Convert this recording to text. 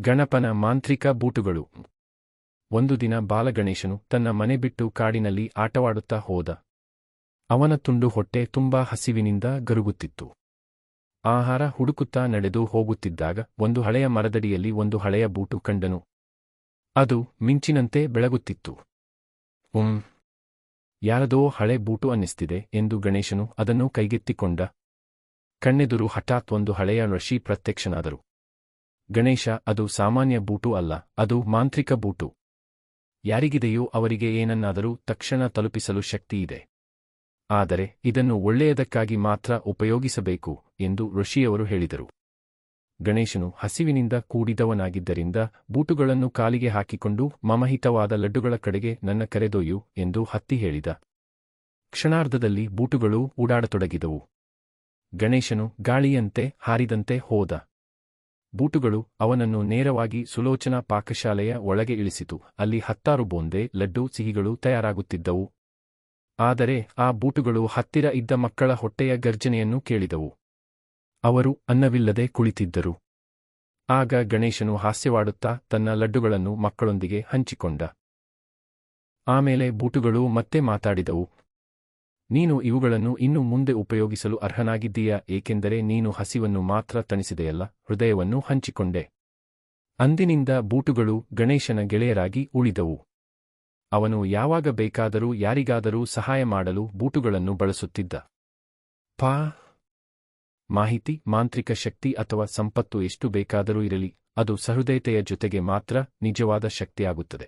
ಗಣಪನ ಮಾಂತ್ರಿಕ ಬೂಟುಗಳು. ಒಂದು ದಿನ ಬಾಲಗಣೇಶನು ತನ್ನ ಮನೆ ಬಿಟ್ಟು ಕಾಡಿನಲ್ಲಿ ಆಟವಾಡುತ್ತಾ ಹೋದ. ಅವನ ತುಂಡು ಹೊಟ್ಟೆ ತುಂಬಾ ಹಸಿವಿನಿಂದ ಗರುಗುತ್ತಿತ್ತು. ಆಹಾರ ಹುಡುಕುತ್ತಾ ನಡೆದು ಹೋಗುತ್ತಿದ್ದಾಗ ಒಂದು ಹಳೆಯ ಮರದಡಿಯಲ್ಲಿ ಒಂದು ಹಳೆಯ ಬೂಟು ಕಂಡನು. ಅದು ಮಿಂಚಿನಂತೆ ಬೆಳಗುತ್ತಿತ್ತು. ಯಾರದೋ ಹಳೆ ಬೂಟು ಅನ್ನಿಸ್ತಿದೆ ಎಂದು ಗಣೇಶನು ಅದನ್ನು ಕೈಗೆತ್ತಿಕೊಂಡ. ಕಣ್ಣೆದುರು ಹಠಾತ್ ಒಂದು ಹಳೆಯ ಋಷಿ ಪ್ರತ್ಯಕ್ಷನಾದರು. ಗಣೇಶ, ಅದು ಸಾಮಾನ್ಯ ಬೂಟು ಅಲ್ಲ, ಅದು ಮಾಂತ್ರಿಕ ಬೂಟು. ಯಾರಿಗಿದೆಯೋ ಅವರಿಗೆ ಏನನ್ನಾದರೂ ತಕ್ಷಣ ತಲುಪಿಸಲು ಶಕ್ತಿಯಿದೆ. ಆದರೆ ಇದನ್ನು ಒಳ್ಳೆಯದಕ್ಕಾಗಿ ಮಾತ್ರ ಉಪಯೋಗಿಸಬೇಕು ಎಂದು ಋಷಿಯವರು ಹೇಳಿದರು. ಗಣೇಶನು ಹಸಿವಿನಿಂದ ಕೂಡಿದವನಾಗಿದ್ದರಿಂದ ಬೂಟುಗಳನ್ನು ಕಾಲಿಗೆ ಹಾಕಿಕೊಂಡು ಮಮಹಿತವಾದ ಲಡ್ಡುಗಳ ಕಡೆಗೆ ನನ್ನ ಕರೆದೊಯ್ಯು ಎಂದು ಹತ್ತಿ ಹೇಳಿದ. ಕ್ಷಣಾರ್ಧದಲ್ಲಿ ಬೂಟುಗಳು ಓಡಾಡತೊಡಗಿದವು. ಗಣೇಶನು ಗಾಳಿಯಂತೆ ಹಾರಿದಂತೆ ಹೋದ. ಬೂಟುಗಳು ಅವನನ್ನು ನೇರವಾಗಿ ಸುಲೋಚನಾ ಪಾಕಶಾಲೆಯ ಒಳಗೆ ಇಳಿಸಿತು. ಅಲ್ಲಿ 10 ಬೂಂದೆ ಲಡ್ಡು ಸಿಹಿಗಳು ತಯಾರಾಗುತ್ತಿದ್ದವು. ಆದರೆ ಆ ಬೂಟುಗಳು ಹತ್ತಿರ ಇದ್ದ ಮಕ್ಕಳ ಹೊಟ್ಟೆಯ ಗರ್ಜನೆಯನ್ನು ಕೇಳಿದವು. ಅವರು ಅನ್ನವಿಲ್ಲದೆ ಕುಳಿತಿದ್ದರು. ಆಗ ಗಣೇಶನು ಹಾಸ್ಯವಾಡುತ್ತಾ ತನ್ನ ಲಡ್ಡುಗಳನ್ನು ಮಕ್ಕಳೊಂದಿಗೆ ಹಂಚಿಕೊಂಡ. ಆಮೇಲೆ ಬೂಟುಗಳು ಮತ್ತೆ ಮಾತಾಡಿದವು. ನೀನು ಇವುಗಳನ್ನು ಇನ್ನು ಮುಂದೆ ಉಪಯೋಗಿಸಲು ಅರ್ಹನಾಗಿದ್ದೀಯಾ, ಏಕೆಂದರೆ ನೀನು ಹಸಿವನ್ನು ಮಾತ್ರ ತಣಿಸಿದೆಯಲ್ಲ, ಹೃದಯವನ್ನು ಹಂಚಿಕೊಂಡೆ. ಅಂದಿನಿಂದ ಬೂಟುಗಳು ಗಣೇಶನ ಗೆಳೆಯರಾಗಿ ಉಳಿದವು. ಅವನು ಯಾವಾಗ ಬೇಕಾದರೂ ಯಾರಿಗಾದರೂ ಸಹಾಯ ಮಾಡಲು ಬೂಟುಗಳನ್ನು ಬಳಸುತ್ತಿದ್ದ. ಮಾಹಿತಿ, ಮಾಂತ್ರಿಕ ಶಕ್ತಿ ಅಥವಾ ಸಂಪತ್ತು ಎಷ್ಟು ಬೇಕಾದರೂ ಇರಲಿ, ಅದು ಸಹೃದಯತೆಯ ಜೊತೆಗೆ ಮಾತ್ರ ನಿಜವಾದ ಶಕ್ತಿಯಾಗುತ್ತದೆ.